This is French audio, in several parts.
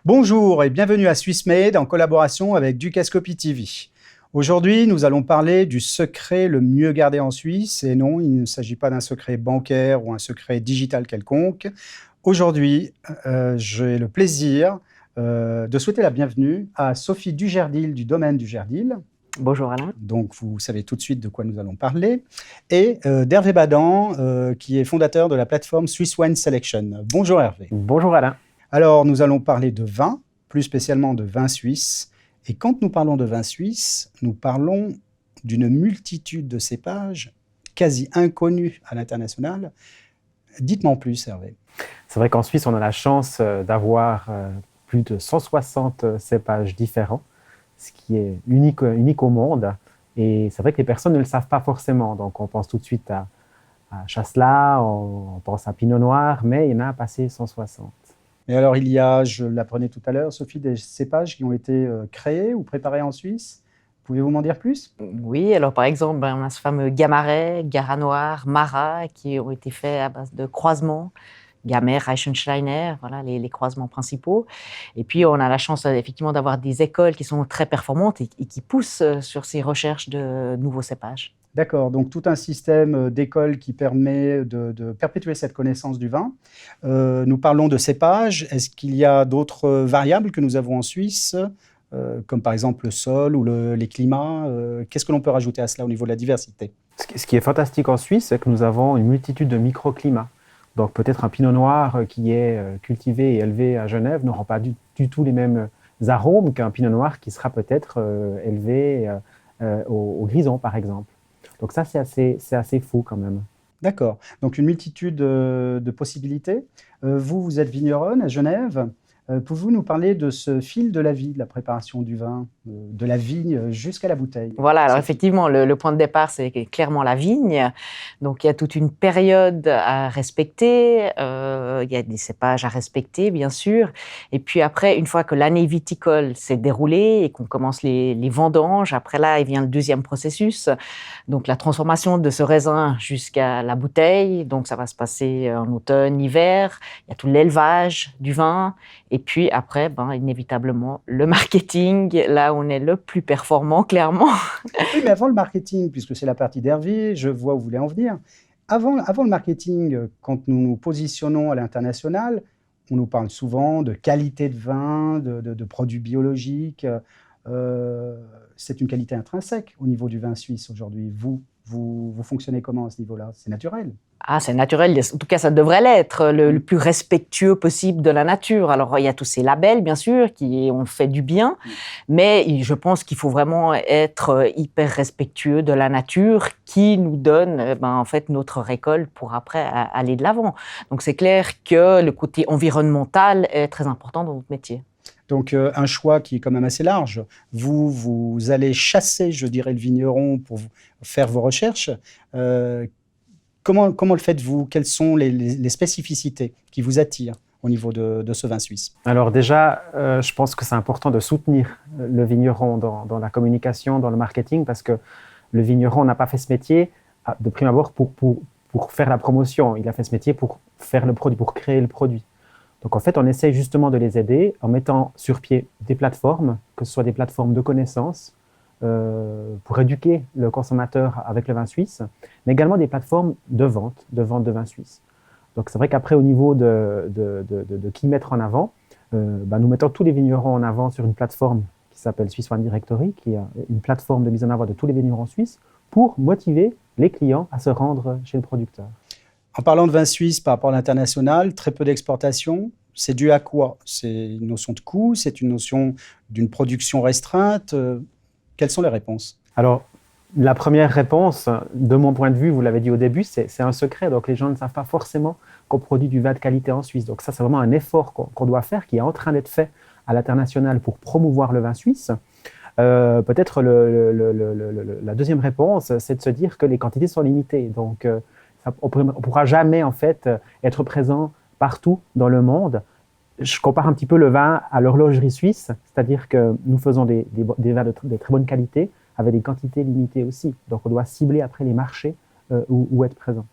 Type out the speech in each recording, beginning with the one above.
Bonjour et bienvenue à SwissMade en collaboration avec Ducascopy TV. Aujourd'hui, nous allons parler du secret le mieux gardé en Suisse. Et non, il ne s'agit pas d'un secret bancaire ou un secret digital quelconque. Aujourd'hui, j'ai le plaisir de souhaiter la bienvenue à Sophie Dugerdil du domaine Dugerdil. Bonjour Alain. Donc, vous savez tout de suite de quoi nous allons parler. Et d'Hervé Badan, qui est fondateur de la plateforme Swiss Wine Selection. Bonjour Hervé. Bonjour Alain. Alors, nous allons parler de vin, plus spécialement de vin suisse. Et quand nous parlons de vin suisse, nous parlons d'une multitude de cépages quasi inconnus à l'international. Dites-moi en plus, Hervé. C'est vrai qu'en Suisse, on a la chance d'avoir plus de 160 cépages différents, ce qui est unique au monde. Et c'est vrai que les personnes ne le savent pas forcément. Donc, on pense tout de suite à Chasselas, on pense à Pinot Noir, mais il y en a passé 160. Et alors, il y a, je l'apprenais tout à l'heure, Sophie, des cépages qui ont été créés ou préparés en Suisse. Pouvez-vous m'en dire plus? Oui, alors par exemple, on a ce fameux Gamaret, Gara Noir, Marat, qui ont été faits à base de croisements. Gamer, Reichensteiner, voilà les croisements principaux. Et puis, on a la chance effectivement d'avoir des écoles qui sont très performantes et qui poussent sur ces recherches de nouveaux cépages. D'accord, donc tout un système d'école qui permet de perpétuer cette connaissance du vin. Nous parlons de cépages. Est-ce qu'il y a d'autres variables que nous avons en Suisse, comme par exemple le sol ou les climats? Qu'est-ce que l'on peut rajouter à cela au niveau de la diversité? Ce qui est fantastique en Suisse, c'est que nous avons une multitude de microclimats. Donc peut-être un pinot noir qui est cultivé et élevé à Genève n'aura pas du tout les mêmes arômes qu'un pinot noir qui sera peut-être élevé au grison, par exemple. Donc ça, c'est assez fou quand même. D'accord, donc une multitude de possibilités. Vous êtes vigneronne à Genève. Pouvez-vous nous parler de ce fil de la vie, de la préparation du vin, de la vigne jusqu'à la bouteille? Voilà, alors effectivement, le point de départ, c'est clairement la vigne. Donc, il y a toute une période à respecter. Il y a des cépages à respecter, bien sûr. Et puis après, une fois que l'année viticole s'est déroulée et qu'on commence les vendanges, après là, il vient le deuxième processus. Donc, la transformation de ce raisin jusqu'à la bouteille. Donc, ça va se passer en automne, hiver. Il y a tout l'élevage du vin. Et puis après, inévitablement, le marketing, là où on est le plus performant, clairement. Oui, mais avant le marketing, puisque c'est la partie d'Hervé, je vois où vous voulez en venir. Avant le marketing, quand nous nous positionnons à l'international, on nous parle souvent de qualité de vin, de produits biologiques. C'est une qualité intrinsèque au niveau du vin suisse aujourd'hui. Vous fonctionnez comment à ce niveau-là? C'est naturel. Ah, c'est naturel, en tout cas ça devrait l'être, le plus respectueux possible de la nature. Alors il y a tous ces labels bien sûr qui ont fait du bien, mais je pense qu'il faut vraiment être hyper respectueux de la nature qui nous donne en fait notre récolte pour après aller de l'avant. Donc c'est clair que le côté environnemental est très important dans notre métier. Donc un choix qui est quand même assez large. Vous allez chasser, je dirais, le vigneron pour faire vos recherches. Comment le faites-vous? Quelles sont les spécificités qui vous attirent au niveau de ce vin suisse? Alors déjà, je pense que c'est important de soutenir le vigneron dans la communication, dans le marketing, parce que le vigneron n'a pas fait ce métier de prime abord pour faire la promotion. Il a fait ce métier pour faire le produit, pour créer le produit. Donc en fait, on essaye justement de les aider en mettant sur pied des plateformes, que ce soit des plateformes de connaissances, pour éduquer le consommateur avec le vin suisse, mais également des plateformes de vente de vin suisse. Donc c'est vrai qu'après, au niveau de qui mettre en avant, nous mettons tous les vignerons en avant sur une plateforme qui s'appelle Swiss Wine Directory, qui est une plateforme de mise en avant de tous les vignerons suisses, pour motiver les clients à se rendre chez le producteur. En parlant de vin suisse par rapport à l'international, très peu d'exportation. C'est dû à quoi? C'est une notion de coût? C'est une notion d'une production restreinte? Quelles sont les réponses? Alors, la première réponse, de mon point de vue, vous l'avez dit au début, c'est un secret. Donc, les gens ne savent pas forcément qu'on produit du vin de qualité en Suisse. Donc, ça, c'est vraiment un effort qu'on doit faire, qui est en train d'être fait à l'international pour promouvoir le vin suisse. Peut-être la deuxième réponse, c'est de se dire que les quantités sont limitées. Donc, on ne pourra jamais, en fait, être présent partout dans le monde. Je compare un petit peu le vin à l'horlogerie suisse, c'est-à-dire que nous faisons des vins de très bonne qualité avec des quantités limitées aussi. Donc, on doit cibler après les marchés où être présent.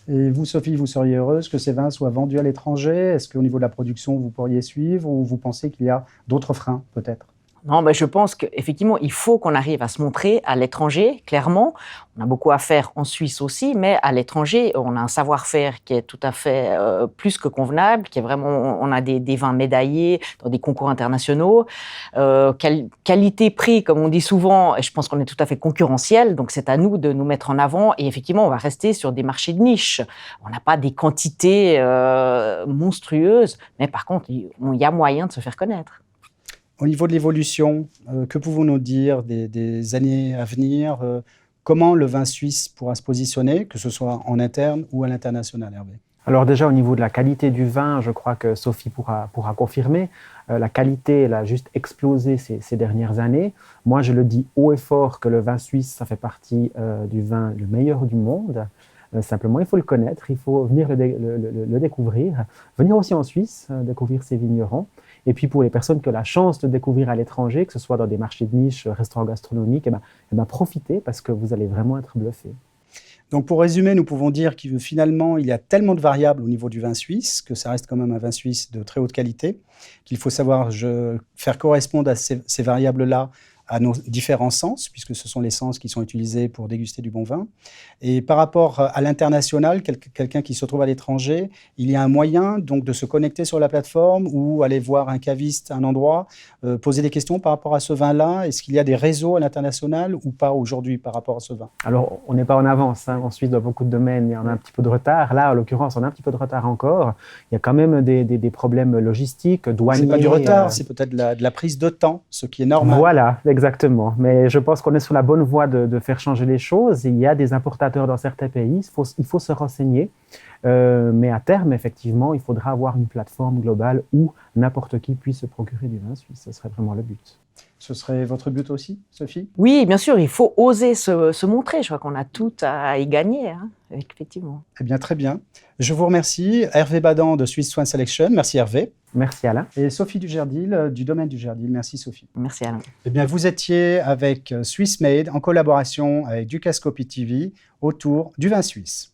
Et vous, Sophie, vous seriez heureuse que ces vins soient vendus à l'étranger? Est-ce qu'au niveau de la production, vous pourriez suivre ou vous pensez qu'il y a d'autres freins, peut-être? Non, ben je pense qu'effectivement, il faut qu'on arrive à se montrer à l'étranger, clairement. On a beaucoup à faire en Suisse aussi, mais à l'étranger, on a un savoir-faire qui est tout à fait plus que convenable, qui est vraiment, on a des vins médaillés dans des concours internationaux. Qualité-prix, comme on dit souvent, et je pense qu'on est tout à fait concurrentiel, donc c'est à nous de nous mettre en avant. Et effectivement, on va rester sur des marchés de niche. On n'a pas des quantités monstrueuses, mais par contre, il y a moyen de se faire connaître. Au niveau de l'évolution, que pouvons-nous nous dire des années à venir? Comment le vin suisse pourra se positionner, que ce soit en interne ou à l'international, Hervé? Alors déjà, au niveau de la qualité du vin, je crois que Sophie pourra confirmer. La qualité, elle a juste explosé ces dernières années. Moi, je le dis haut et fort que le vin suisse, ça fait partie du vin le meilleur du monde. Simplement, il faut le connaître, il faut venir le découvrir, venir aussi en Suisse, découvrir ses vignerons. Et puis pour les personnes qui ont la chance de découvrir à l'étranger, que ce soit dans des marchés de niche, restaurants gastronomiques, profitez parce que vous allez vraiment être bluffés. Donc pour résumer, nous pouvons dire que finalement, il y a tellement de variables au niveau du vin suisse, que ça reste quand même un vin suisse de très haute qualité, qu'il faut savoir faire correspondre à ces variables-là à nos différents sens, puisque ce sont les sens qui sont utilisés pour déguster du bon vin. Et par rapport à l'international, quelqu'un qui se trouve à l'étranger, il y a un moyen donc de se connecter sur la plateforme ou aller voir un caviste à un endroit, poser des questions par rapport à ce vin-là. Est-ce qu'il y a des réseaux à l'international ou pas aujourd'hui par rapport à ce vin? Alors, on n'est pas en avance. En Suisse, dans beaucoup de domaines, il y en a un petit peu de retard. Là, en l'occurrence, on a un petit peu de retard encore. Il y a quand même des problèmes logistiques, douaniers. C'est pas du retard, c'est peut-être de la prise de temps, ce qui est normal. Voilà, exactement. Mais je pense qu'on est sur la bonne voie de faire changer les choses. Il y a des importateurs dans certains pays. Il faut se renseigner. Mais à terme, effectivement, il faudra avoir une plateforme globale où n'importe qui puisse se procurer du vin suisse. Ce serait vraiment le but. Ce serait votre but aussi, Sophie? Oui, bien sûr, il faut oser se montrer. Je crois qu'on a tout à y gagner, hein, effectivement. Eh bien, très bien. Je vous remercie. Hervé Badan de Swiss Wine Selection. Merci Hervé. Merci Alain. Et Sophie Dugerdil du domaine Dugerdil. Merci Sophie. Merci Alain. Eh bien, vous étiez avec Swiss Made en collaboration avec Ducascopy TV autour du vin suisse.